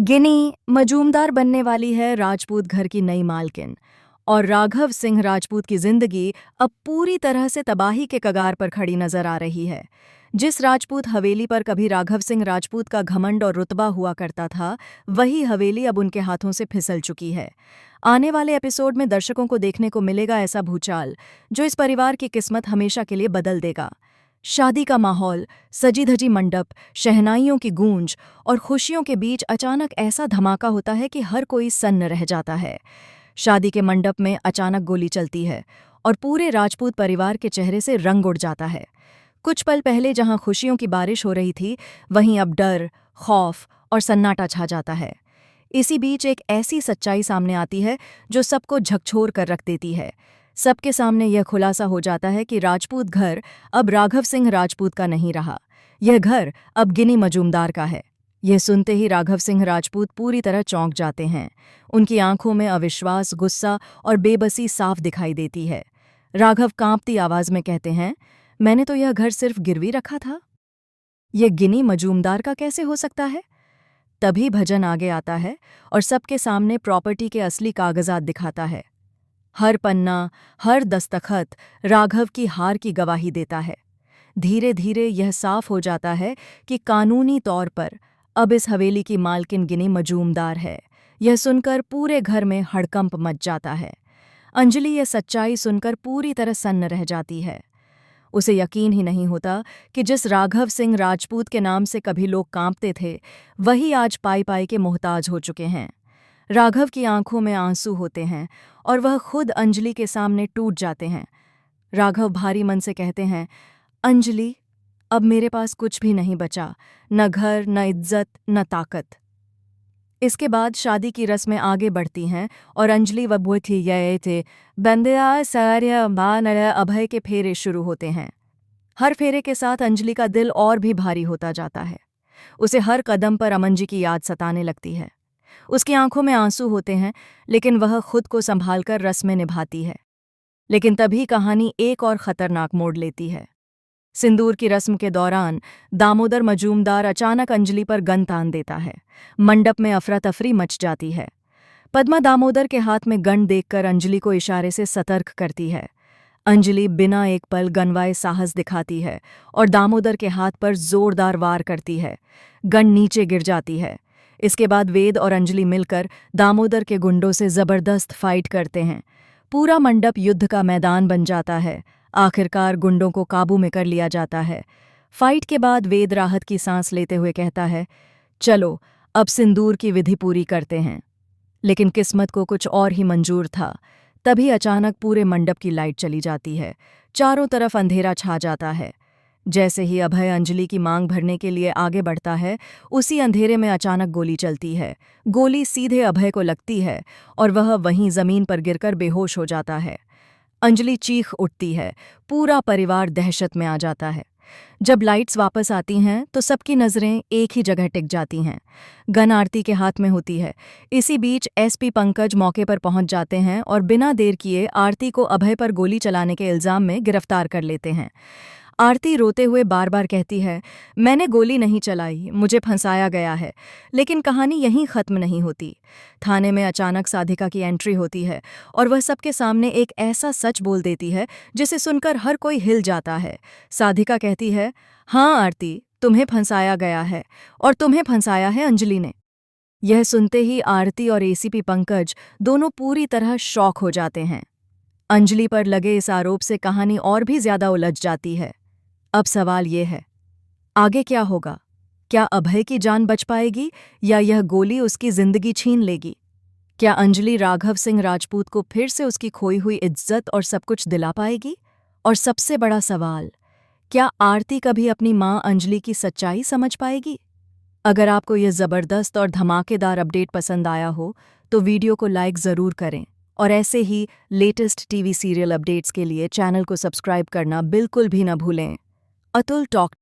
गिनी मजूमदार बनने वाली है राजपूत घर की नई मालकिन। और राघव सिंह राजपूत की जिंदगी अब पूरी तरह से तबाही के कगार पर खड़ी नजर आ रही है। जिस राजपूत हवेली पर कभी राघव सिंह राजपूत का घमंड और रुतबा हुआ करता था, वही हवेली अब उनके हाथों से फिसल चुकी है। आने वाले एपिसोड में दर्शकों को देखने को मिलेगा ऐसा भूचाल जो इस परिवार की किस्मत हमेशा के लिए बदल देगा। शादी का माहौल, सजी धजी मंडप, शहनाइयों की गूंज और खुशियों के बीच अचानक ऐसा धमाका होता है कि हर कोई सन्न रह जाता है। शादी के मंडप में अचानक गोली चलती है और पूरे राजपूत परिवार के चेहरे से रंग उड़ जाता है। कुछ पल पहले जहां खुशियों की बारिश हो रही थी, वहीं अब डर, खौफ और सन्नाटा छा जाता है। इसी बीच एक ऐसी सच्चाई सामने आती है जो सबको झकझोर कर रख देती है। सबके सामने यह खुलासा हो जाता है कि राजपूत घर अब राघव सिंह राजपूत का नहीं रहा। यह घर अब गिनी मजूमदार का है। यह सुनते ही राघव सिंह राजपूत पूरी तरह चौंक जाते हैं। उनकी आंखों में अविश्वास, गुस्सा और बेबसी साफ दिखाई देती है। राघव कांपती आवाज में कहते हैं, मैंने तो यह घर सिर्फ गिरवी रखा था। यह गिनी मजूमदार का कैसे हो सकता है? तभी भजन आगे आता है और सबके सामने प्रॉपर्टी के असली कागजात दिखाता है। हर पन्ना, हर दस्तखत राघव की हार की गवाही देता है। धीरे धीरे यह साफ हो जाता है कि कानूनी तौर पर अब इस हवेली की मालकिन गिनी मजूमदार है। यह सुनकर पूरे घर में हड़कंप मच जाता है। अंजलि यह सच्चाई सुनकर पूरी तरह सन्न रह जाती है। उसे यकीन ही नहीं होता कि जिस राघव सिंह राजपूत के नाम से कभी लोग कांपते थे, वही आज पाई पाई के मोहताज हो चुके हैं। राघव की आंखों में आंसू होते हैं और वह खुद अंजलि के सामने टूट जाते हैं। राघव भारी मन से कहते हैं, अंजलि, अब मेरे पास कुछ भी नहीं बचा, न घर, न इज्जत, न ताकत। इसके बाद शादी की रस्में आगे बढ़ती हैं और अंजलि व बुथी थे बंदिया सार्य मान अभय के फेरे शुरू होते हैं। हर फेरे के साथ अंजलि का दिल और भी भारी होता जाता है। उसे हर कदम पर अमन जी की याद सताने लगती है। उसकी आंखों में आंसू होते हैं, लेकिन वह खुद को संभालकर रस्में निभाती है। लेकिन तभी कहानी एक और खतरनाक मोड़ लेती है। सिंदूर की रस्म के दौरान दामोदर मजूमदार अचानक अंजलि पर गन तान देता है। मंडप में अफरा तफरी मच जाती है। पद्मा दामोदर के हाथ में गन देखकर अंजलि को इशारे से सतर्क करती है। अंजलि बिना एक पल गनवाए साहस दिखाती है और दामोदर के हाथ पर जोरदार वार करती है। गन नीचे गिर जाती है। इसके बाद वेद और अंजलि मिलकर दामोदर के गुंडों से जबरदस्त फाइट करते हैं। पूरा मंडप युद्ध का मैदान बन जाता है। आखिरकार गुंडों को काबू में कर लिया जाता है। फाइट के बाद वेद राहत की सांस लेते हुए कहता है, चलो अब सिंदूर की विधि पूरी करते हैं। लेकिन किस्मत को कुछ और ही मंजूर था। तभी अचानक पूरे मंडप की लाइट चली जाती है। चारों तरफ अंधेरा छा जाता है। जैसे ही अभय अंजलि की मांग भरने के लिए आगे बढ़ता है, उसी अंधेरे में अचानक गोली चलती है। गोली सीधे अभय को लगती है और वह वहीं जमीन पर गिरकर बेहोश हो जाता है। अंजलि चीख उठती है। पूरा परिवार दहशत में आ जाता है। जब लाइट्स वापस आती हैं तो सबकी नज़रें एक ही जगह टिक जाती हैं। गन आरती के हाथ में होती है। इसी बीच एसपी पंकज मौके पर पहुंच जाते हैं और बिना देर किए आरती को अभय पर गोली चलाने के इल्जाम में गिरफ्तार कर लेते हैं। आरती रोते हुए बार बार कहती है, मैंने गोली नहीं चलाई, मुझे फंसाया गया है। लेकिन कहानी यहीं ख़त्म नहीं होती। थाने में अचानक साधिका की एंट्री होती है और वह सबके सामने एक ऐसा सच बोल देती है जिसे सुनकर हर कोई हिल जाता है। साधिका कहती है, हाँ आरती, तुम्हें फंसाया गया है और तुम्हें फंसाया है अंजलि ने। यह सुनते ही आरती और एसीपी पंकज दोनों पूरी तरह शॉक हो जाते हैं। अंजलि पर लगे इस आरोप से कहानी और भी ज्यादा उलझ जाती है। अब सवाल ये है, आगे क्या होगा? क्या अभय की जान बच पाएगी या यह गोली उसकी जिंदगी छीन लेगी? क्या अंजलि राघव सिंह राजपूत को फिर से उसकी खोई हुई इज्जत और सब कुछ दिला पाएगी? और सबसे बड़ा सवाल, क्या आरती कभी अपनी मां अंजलि की सच्चाई समझ पाएगी? अगर आपको यह जबरदस्त और धमाकेदार अपडेट पसंद आया हो तो वीडियो को लाइक ज़रूर करें और ऐसे ही लेटेस्ट टीवी सीरियल अपडेट्स के लिए चैनल को सब्सक्राइब करना बिल्कुल भी न भूलें। अतुल टॉक